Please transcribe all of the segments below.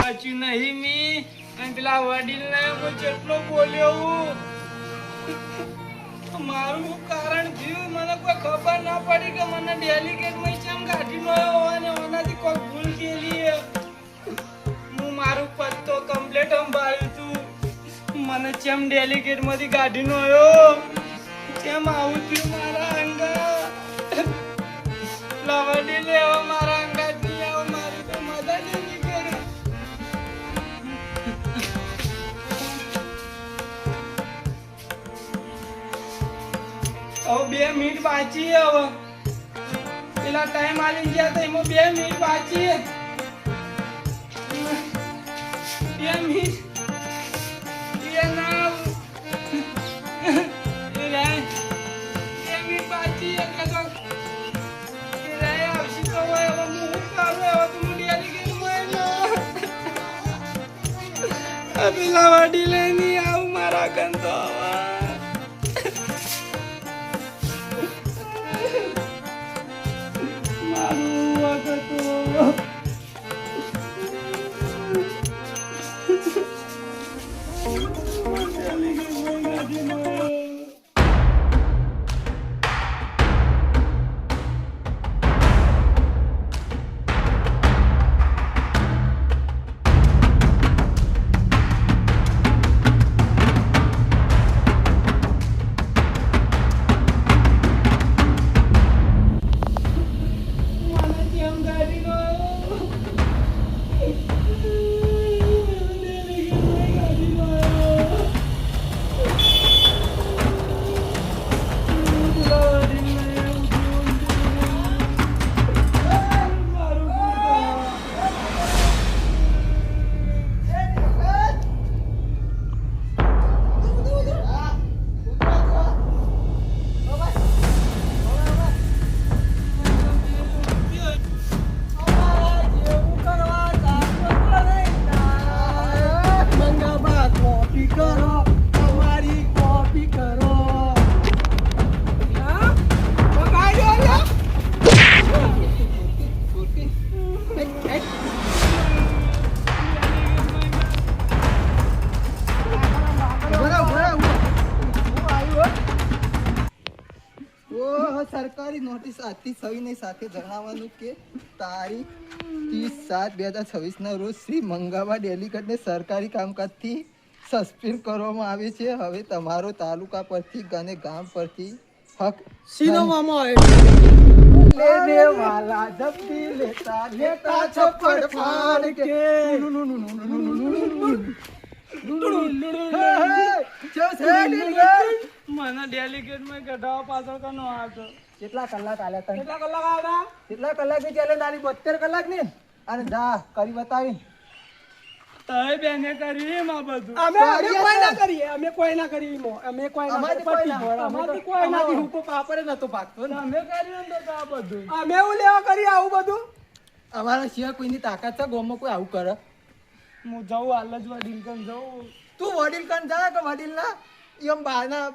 બચ્યું નહીં મી અને પેલા વડીલને હું જેટલો બોલ્યો મારું કારણ થયું મને કોઈ ખબર ના પડી કે મને ડેલિકેટમાં ચેમ કાઢી નયો અને ઓનાથી કોઈ ભૂલ કેલી હું મારું પત્તો કમ્પ્લીટ સંભાળ્યું તું મને ચેમ ડેલિકેટમાંથી કાઢી નયો ચેમ આવું થયું મારા અંગા લવડી લેવા મારા અંગાથી આવો મારી તો મદદ નહીં કરે હવે 2 મિનિટ બાકી હવે પેલા ટાઈમ આલી ગયા તો એમાં 2 મિનિટ બાકી 2 મિનિટ એ ના એ રાય 2 મિનિટ બાકી એટલે તો એ રાય આવશી તો હવે હું કરું હવે તું ડેલી ગઈ આ પેલા વાડી લઈને આવું મારા ગંતો સરકારી નોટિસ આજથી સવિનય સાથે જણાવવાનું કે તારીખ 30/7/2026 ના રોજ શ્રી મંગાવા ડેલિકેટને સરકારી કામકાજથી સસ્પેન્ડ કરવામાં આવે છે. હવે તમારો તાલુકા પરથી અને ગામ પરથી હક સિનેમામાં લેને વાલા જપ્તી લેતા લેતા છપ્પડ ફાડ કે મને ડેલિકેટમાં કઢાવા પાછળ કનો આવતો કેટલા કલાક આલ્યા તને? કેટલા કલાક આવતા કેટલા કલાક ની ચેલેન્જ આલી? 72 કલાક ની. અને જા કરી બતાવી. તય બેને કરી માં બધું અમે કોઈ ના કરીએ અમે કોઈ ના કરીએ અમે કોઈ ના અમારી કોઈ ના હુકો પાપરે નતો ભાગતો ને. અમે કર્યું ને તો આ બધું અમે એવું લેવા કરીએ આવું બધું અમારા સિવાય કોઈની તાકાત છે ગામમાં કોઈ આવું કરે? હું જાઉં હાલ જ વડીલ કન જાઉં તું વડીલ કન જા કે વડીલ ના એમ બાના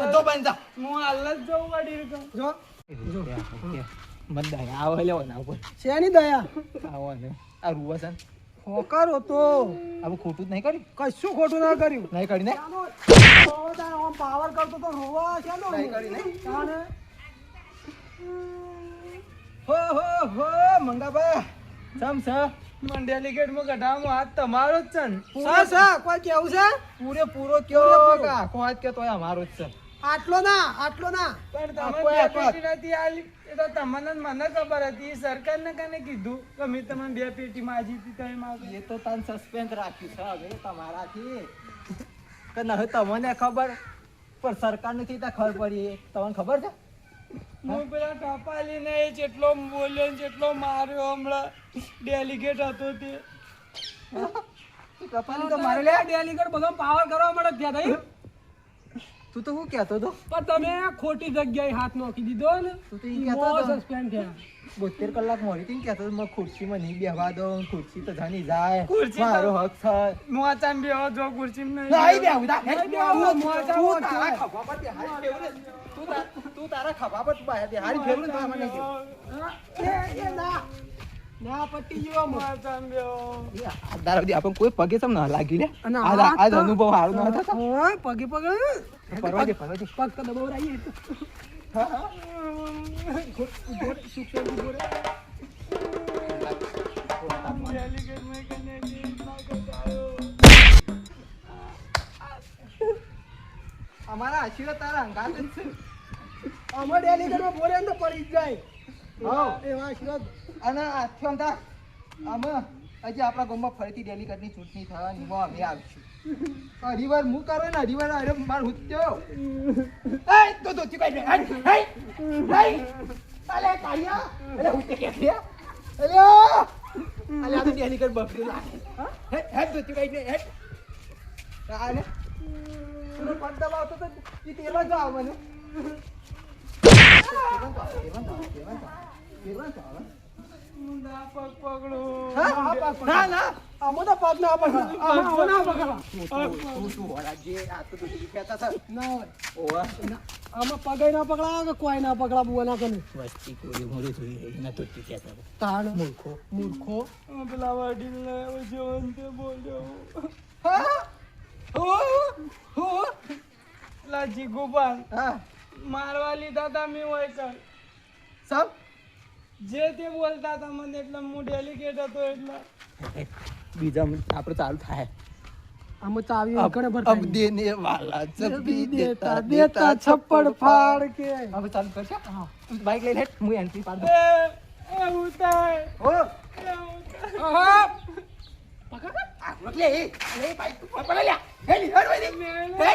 બધો બન જા. હું હાલ જ જાઉં વડીલ કન જો મત દયા આવો લેવો ના ઉપર શેની દયા આવો ને આ રૂવાસન હોકર હતો આવું ખોટું જ નહીં કર્યું? કશું ખોટું ના કર્યું નહીં કરી ને પાવર કરતો તો રોવા ચાલો નહીં કરી ને તાને હો મંગાબા સમ છે મને ડેલિકેટમાં કઢાવવામાં હાથ તમારો જ છે ને કોઈ કેવું છે પૂરેપૂરો કયો કે આખો હાથ કે તોય અમારો જ છે. આટલો ના પણ તમે કોઈ બે એક વાત. પેટી નથી આલી એ તો તમને ને મને ખબર હતી સરકારને કને કીધું કે મેં તમને 2 પેટી માજી હતી તમે માગો એ તો તને સસ્પેન્સ રાખ્યું છે હવે તમારાથી કે ન તમને ખબર પણ સરકાર નથી ત્યાં ખબર પડી તમને ખબર છે? હું પેલા ટપાલીને એ જેટલો બોલ્યો ને જેટલો માર્યો હમણાં ડેલિકેટ હતો તે કપાલી તો મારે લે. ડેલિકેટ બધો પાવર કરવા મળે ત્યાં થઈ તું તો શું કહેતો હતો? પણ તમે ખોટી જગ્યાએ હાથ નોખી દીધો ને તું તો ઈ કહેતો હતો. સસ્પેન્ડ થયા 72 કલાક મોડી હતી ને કહેતો હતો, મેં ખુરશીમાં નહીં બેહવા દો, ખુરશી તો જાની જાય, ખુરશી તો- મારો હક છે. મોચામ બેહો જો ખુરશીમાં નહીં નહીં બેહવું, તા. નહીં તું બેહવું, તું મોચા તારા મોચા. ખભા પર બેહાડી ફેરવું ને. તું તારા ખભા પર બેહાડી ફેરવું ને તો આમાં નહીં બેહવું. એ ના ના પટ્ટી જેવા માથામાં બેહો. એ આ દાડા સુધી આપણે કોઈ પગે સમ ના લાગી લે અને આજ આ આજ તો- અનુભવ સારો ન હતો ઓય પગે પગે પરવા દે પરવા દે પગ તો દબાવરાઈએ તો ડેલિકેટમાં કને ના કરાયો. અમારા આશીર્વાદ તારા અંગાત જ છે અમાર ડેલીગઢમાં બોલે ને તો પડી જ જાય હા એવા આશીર્વાદ અને આથી આમતા અમે હજી આપણા ગામમાં ફરીથી ડેલિકેટની ચૂંટણી થવાની માં અમે આવીશું અઢીવાર હું કરો ને અઢીવાર અરે માર હુત્યો એ તો તો ચીકાઈ દે હટ હટ અલે કાયા અલે હુતે કે છે અલે અલે આ તો ડેલિકેટ બફરી લાગે હટ હટ તો ચીકાઈ દે હટ આને તું પડદા આવતો તો ઈ તેવા જ આવ મને હું ના પગ પકડું. ના ના આમાં તો પગ ના પકડા આમાં ના પકડા તું વળાજે આ તો તું કહેતા હતા ના હોય ઓવા આમાં પગે ના પકડા કે કોઈ ના પકડા બુઆ ના કરે વસ્તી કોઈ મોરી જોઈ એના તો કહેતા હતા તાણ મૂર્ખો મૂર્ખો હું પેલા વડીલને જવંતે બોલ્યો. હા હો પેલા જીગુભાન હા મારવા લીધા હતા મેં હોય કર. સબ જે તે બોલતા હતા મને એટલે હું ડેલિકેટ હતો એટલે. બીજા આપણે ચાલુ થાય આમાં તો આવી ઘણે ભર અબ દેને વાલા જબ ભી દેતા દેતા છપ્પડ ફાડ કે હવે ચાલુ કરશે તું બાઈક લઈ લે હું એન્ટ્રી પાડ દઉં એ ઉતાય ઓ એ ઉતાય. લે લે બાઈક પકડ લે હેલી હટ વઈ દે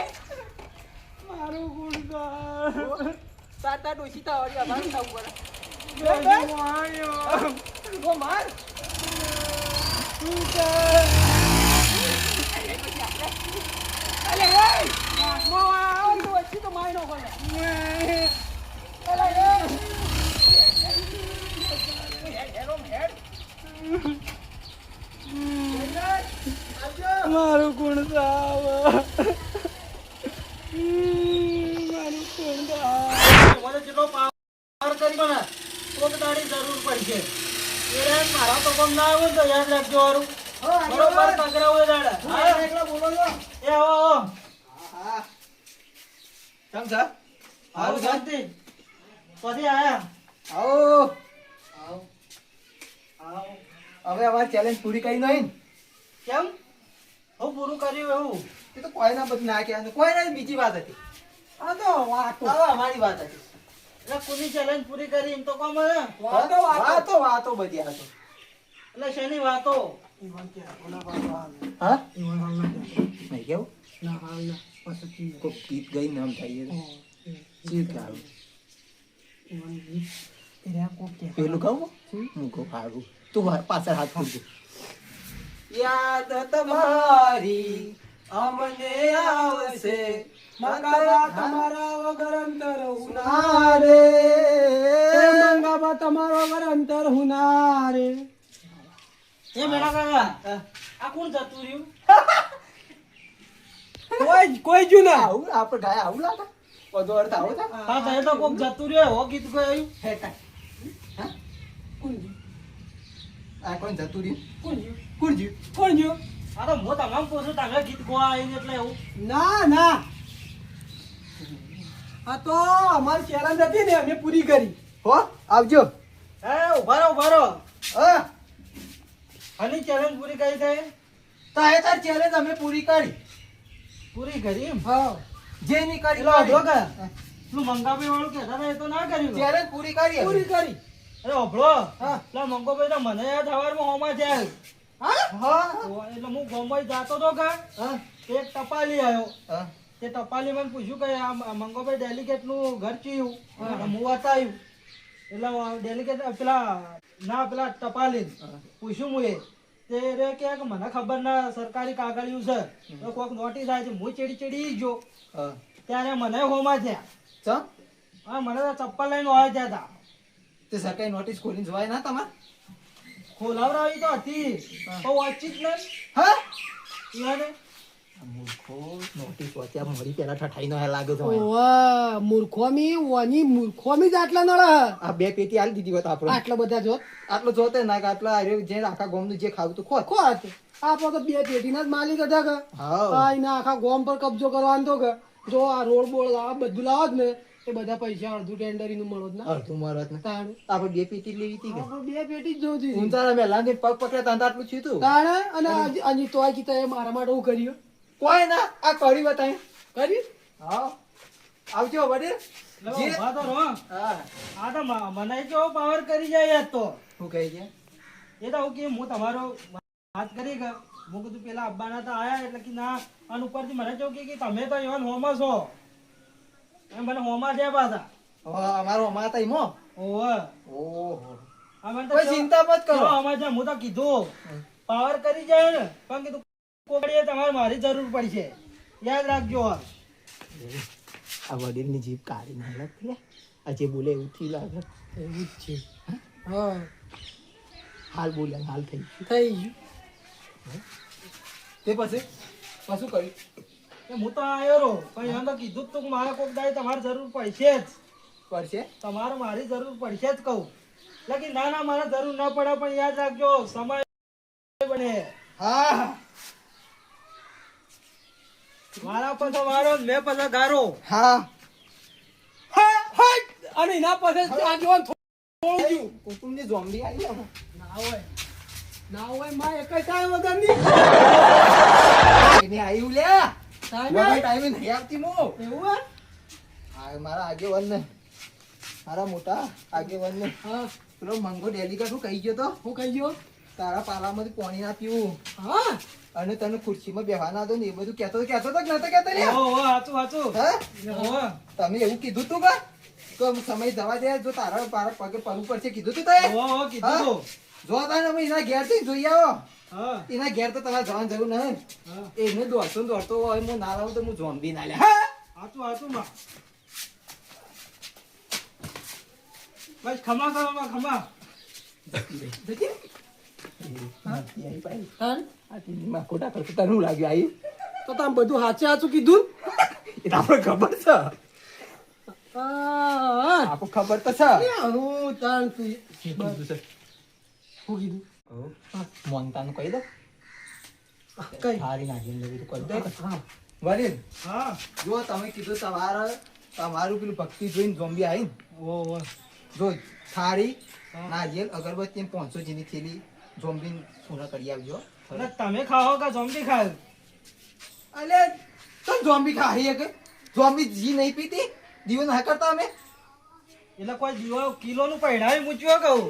મારું ગુણગાન. સાતા ડોસી તા ઓરી અમારું તા ઉપર બેટી વાણ્યો. ઓ માર તું કે અલે એ આમ તો વચ્ચે તો માય નો કરે મારું ગુણગાન. મારું ગુણગાન. મને જેટલો પાવર કરી મને તો તારી જરૂર પડશે એ મારા તો કોમ ના આવે ને તો યાદ રાખજો હારું બરોબર પકડાવો દાડા હા એકલા બોલો છો એ આવો હા કેમ છે આવો શાંતિ પછી આયા આવો આવો આવો હવે અમારી ચેલેન્જ પૂરી કરી નહીં કેમ હું પૂરું કર્યું એવું એ તો કોઈના બધું ના કહેવાનું કોઈના બીજી વાત હતી આ તો વાતો હવે અમારી વાત હતી એટલે કોની ચેલેન્જ પૂરી કરી એમ તો કોમ હે વાતો બધી આ તો એટલે શેની વાતો હા નહીં કેવું કોક ગીત ગઈ નામ થાય ચીર કાઢું પેલું કહું હું કહું કાઢું તું પાછળ હાથ ફૂલજો યાદ તમારી અમને આવશે તમારા વગર અંતર સુનારે મંગાબા તમારો વગર અંતર હુનારે એ મેળા કાકા આ કોણ જતું રહ્યું કોઈ જુ ના આવું આપણે ગાય આવું લાગે બધો અર્થ આવો છે હા તો એ તો કોક જતું રહ્યો હો ગીત ગયું હેટા હા આ કોણ જતું રહ્યું કોણ જુ કોણ જ્યું કોણ જુ આ તો હું તમામ પૂછું તમે ગીત ગવા આવીને એટલે એવું ના ના આ તો અમારી ચેલેન્જ હતી ને અમે પૂરી કરી હો આવજો હે ઉભા રહો હા આની ચેલેન્જ પૂરી કરી થાય તારે તાર ચેલેન્જ અમે પૂરી કરી પૂરી કરી એમ હા જે ની કરી પેલો અઢો કે પેલું મંગાભાઈ વાળું કહેતા હતા એ તો ના કર્યું ચેલેન્જ પૂરી કરી પૂરી કરી અરે અભળો હા પેલા મંગોભાઈ તો મને યાદ હવારમાં હોમાં જાય હા એટલે હું ગોમભાઈ જાતો તો કે હા એક ટપાલી આવ્યો હા તે ટપાલી મને પૂછ્યું કે આ મંગોભાઈ ડેલિકેટ નું ઘર ચીયું હું બતાવ્યું એટલે ડેલિકેટ પેલા ટપાલી પૂછ્યું હું એ તે રે કે મને ખબર ના સરકારી કાગળિયું છે તો કોઈક નોટિસ આવી છે હું ચેડી ગયો હા ત્યારે મને હોમાં થયા ચમ હા મને તો ચપ્પલ લઈને હોય ત્યાં હતા તે સરકારી નોટિસ ખોલીને જોવાય ના તમારે ખોલાવરાવી તો હતી હા. તો વાતચીત ને હા ઈવાને મૂર્ખો નોટિસ વાંચ્યા મરી પેલા ઠઠાઈ નો લાગે છે ઓવા મૂર્ખોમી ઓની મૂર્ખોમી જ આટલા નળ આ 2 પેટી આલી દીધી હોત આપણે આટલા બધા જોત આટલો જોતે ના કે આટલા જે આખા ગામનું જે ખાવું તું ખોટ કોત આપો તો 2 પેટીના જ માલિક હતા કે હા આ એના આખા ગામ પર કબજો કરવાનો તો કે જો આ રોડ બોર્ડ લાવ બધું લાવો જ ને એ બધા પૈસા અડધું ટેન્ડરી નું મળો જ ના અડધું મારત ને તાણ આપણે 2 પેટી લેવી હતી કે આપણે 2 પેટી જ જોતી હતી. ઊંચારા મેલા ને પગ પકડ્યા તાં આટલું થયું તું તાણ અને આજે તોય કીધા એ મારા માટે હું કર્યું કોઈ ના આ કરી બતાય કર્યું હા આવજો વડીલ લો, જે ઊભા તો રહો. હા આ તો મને કેવો પાવર કરી જાય યાર તો શું કહી છે એ તો કે હું તમારો વાત કરી કે હું કીધું પેલા અબ્બાના તો આયા એટલે કે ના અને ઉપરથી મને કેવું કે તમે તો એવા હોમાં છો એમ મને હોમાં છે પાછા અમારો અમારા તઈ મો ઓહો ઓહો અમે તો કોઈ ચિંતા મત કરો અમારે છે હું તો કીધું પાવર કરી જાય ને પણ કીધું કોકડીએ તમારે મારી જરૂર પડશે યાદ રાખજો આ વડીલની જીભ કાઢી ના લાગતી આ જે બોલે એવું થી લાગે એવું જ છે હા હાલ બોલ્યા હાલ થઈ ગયું થઈ ગયું તે પછી શું કર્યું હું તો આવ્યો રહો પણ એમ તો કીધું જ તું કે મારે કોક દાડે તમારે જરૂર પડશે જ પડશે તમારે મારી જરૂર પડશે જ કહું એટલે કે ના ના મારે જરૂર ના પડે પણ યાદ રાખજો સમય બને હા મારા પાસે વારો મેં પાસે ગારો હા અને એના પાસે આગેવાન થોડું ગયું કુટુંબની ઝોમ્બી આવી હવે ના હોય માં એક ટાઈમ વગરની એને આવ્યું લ્યા ટાઈમે વગર ટાઈમે નહીં આવતી મો એવું હે? આ મારા આગેવાન ને મારા મોટા આગેવાન ને હા પેલો મંગો ડેલિકેટ હું કહી ગયો તો હું કહી ગયો તારા પાલામાંથી પાણી ના પીવું હા અને તને ખુરશીમાં બેહવા ના દો ને એ બધું કહેતો તો કે નતો કહેતો લ્યા ઓહો હાચું હાચું હા ઓહો તમે એવું કીધું તું કા તો સમય જવા દે જો તારા પારા પગે પડવું પડશે કીધું તું તે ઓહો કીધું તું. જો તારે અમે એના ઘેર થી જોઈ આવો હા એના ઘેર તો તમારે જવાની જરૂર નહીં હા એને દોડતો હોય હું ના લાવું તો હું ઝોમ્બી ના લે હા હાચું હાચું માં બસ ખમા ખમા ખમા જતી રે. હા, ઈ આવી પાછી. તાન આ ટીવી માં ખોટા કરતો તને શું લાગ્યું આવી તો તમે બધું સાચે સાચું કીધું એ તો આપણે ખબર છે હા આપણે ખબર તો છે હું તાન તું કીધું છે હું કીધું મોનતાનું કહી દો કઈ હારી નાખીને લેવું તો કરી દો હા વડીલ હા જો તમે કીધું તમારું પેલું ભક્તિ જોઈને ઝોમ્બી આવી ઓહો જો થાળી હા. નારિયેલ અગરબત્તી અને 500 જેની થેલી ઝોમ્બી પૂર્ણ કરી આવજો એટલે તમે ખાઓ કે ઝોમ્બી ખાય અલે તમે ઝોમ્બી ખાઈએ કે ઝોમ્બી જી નહીં પીતી દીવો ના કરતા અમે એટલે કોઈ દીવો કિલો નું પૈડાવી મૂચ્યો કહું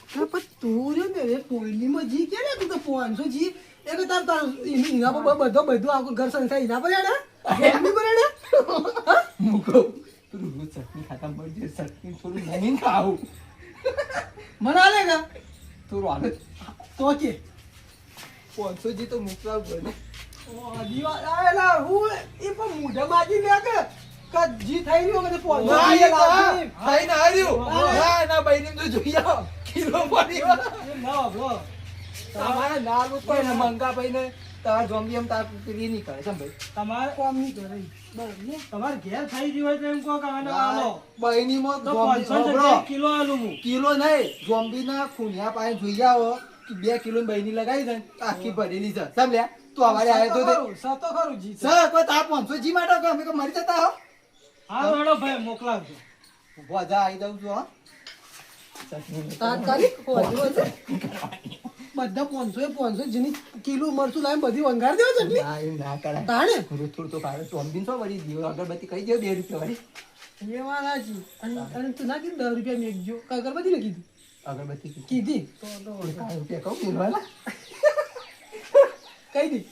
હા, પણ તું રે ને એ કોયલીમાં જી કે ને તું તો 500 જી એ કે તાર એના પર બધું આખું ઘર સંસાર એના પર હેડે એમની પર હેડે મૂકો પેલું રોજ ચટણી ખાતા મળશે ચટણી થોડું નહીં ખાવું મને આલે કે થોડું હાલે તો કે 500 જી તો મૂકવા પડે દિવાળ આયેલા હું એ પણ મુઢા બાજી લે કે જી થઈ રહ્યો કે 500 ના, જી એ ના, લાગી. ખાઈને હાર્યું. ના, ના, બૈરીને તો જોઈ આવો. કિલો પડી હોય. એમ ના બ્રો તમારે ના લૂંટો ને મંગા ભાઈને તારા ઝોમ્બી એમ તાર પેલી નહીં કરે છે ભાઈ તમારે કોમ નહીં કરે બરાબર ને? તમારે ઘેર થઈ ગયું હોય તો એમ કહો કે આને આલો બૈરીમાં તો ઝોમ્બી 500 સાંભળો. જગ્યાએ કિલો આલું હું કિલો નહીં ઝોમ્બીના ખૂણિયા પાસે જોઈ આવો કે 2 કિલો બૈરી લગાવી દે આખી ભરેલી છે સમજ્યા તું અમારે આવ્યો તો સતો ખરું જી સર કોઈ તાર 500 જી માટે કે અમે કોઈ મરી જતા હો હા હેડો ભાઈ મોકલાવજો બોજા આવી દઉં છું હો તાત્કાલિક હોજો છે. બધા 500 જેની કિલો મરચું લાવીને બધી વંગાર દેવો છે એટલી ના એવું ના કરાય તાણે થોડું તો કાઢે ઝોમ્બી છો વળી દીવો અગરબત્તી કહી દે 2 રૂપિયા વાળી એ વાત સાચી અને તું ના કીધું 10 રૂપિયા મેકજો અગરબત્તી ને કીધું અગરબત્તી કીધી. કીધી તો 5 રૂપિયા કહું કિલોવાલા કઈ દી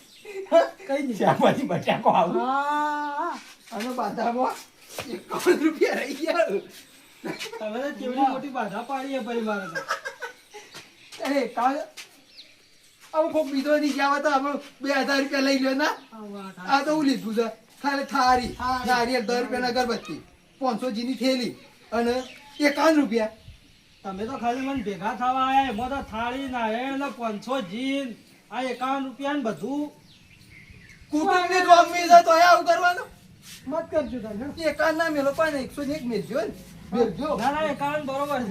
કઈ દી શાકભાજી બટાકો આવું હા અને બાદામાં 51 રૂપિયા રહી ગયા તમે તો કેવડી મોટી બાધા પાડી છે ભાઈ મારે તો અરે કાલ આવું કોક બીજો નહીં ગયા તો આપણે 2000 રૂપિયા લઈ લ્યો ના આ વાત આ તો હું લીધું છે ખાલી થાળી થાળી. નારિયેળ 10 રૂપિયાની અગરબત્તી 500 જીની થેલી અને 51 રૂપિયા તમે તો ખાલી મને ભેગા થવા આયા એમાં તો થાળી નારિયેળ ને 500 જીન આ 51 રૂપિયા ને બધું કુટુંબની જોમી છે તોય આવું કરવાનું મત કરજો તમે હેડો. એકાદ ના મેલો પણ 101 મેલજો ને મેલજો ના ના એ કારણ બરોબર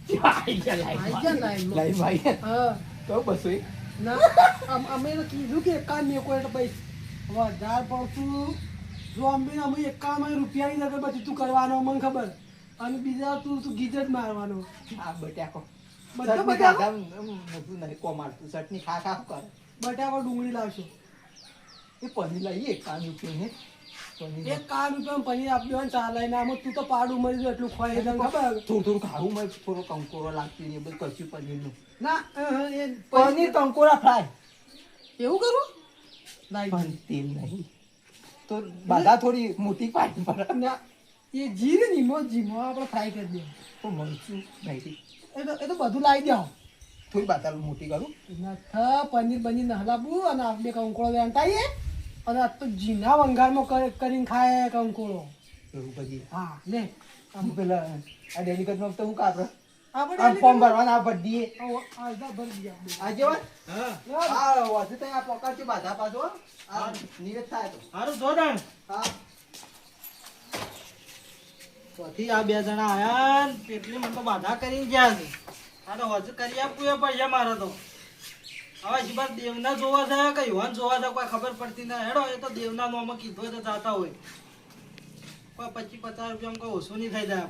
છે આઈ જા લાઈનમાં. લાઈ ભાઈ હા તો બસો એક. ના અમે તો કીધું કે એકાદ મેકો એટલે ભાઈ વધારે પડતું જો અમે એકામાં રૂપિયાની નગર પછી તું કરવાનો મને ખબર અને બીજા તું ગીત જ મારવાનો આ બટાકો બધો ચટણી બટાકો? ખાધા મોટું નહીં કોમાડતું ચટણી ખા કરે બટાકો ડુંગળી લાવશો એ પનીર લાવીએ કાન રૂપિયા પનીર એક કાર રૂપિયા પનીર આપી હોય ને ચાલે ને આમાં તું તો પાડું મરી જાય એટલું ખવાય તને ખબર થોડું થોડું ખાવું મેં થોડો કંકોરો લાગતી ને બધું કચ્યું પનીરનું ના એ પનીર કંકોરા ફ્રાય એવું કરું લાઈ પણ તેલ નહીં તો બાધા થોડી મોટી પાડી પડે ના એ જી ને જીમો આપણે ફ્રાય કરી દે તો મરચું નહીં એ તો બધું લાવી દે થોડી બાધા મોટી કરું પનીર બનીર હલાવું અને આપણે કંકોળો વેંટાઈએ અને આ તો જીના વંગારમાં કરીને ખાય કંકોળો એવું પછી હા લે આમ પેલા આ ડેલિકેટમાં તો હું કાપડે આપણે આમ ફોર્મ ભરવાના આ ભરી દઈએ આ ભરી ગયા આજે વાત હા આ વધુ તો આ પોકાર છે બાધા પાછો આ નિવેદ થાય તો સારું જોડાણ હા પછી આ બે જણા આયા ને પેટલી મને તો બાધા કરીને ગયા છે આ તો હજુ કરી આપવું એ પડશે મારે તો હવે જીબા દેવના જોવા જાય કે યુવાન જોવા જાય કોઈ ખબર પડતી ના હેડો એ તો દેવના નોમાં કીધું હોય તો જાતા હોય કોઈ 25-50 રૂપિયા કોઈ ઓછું નહીં થઈ જાય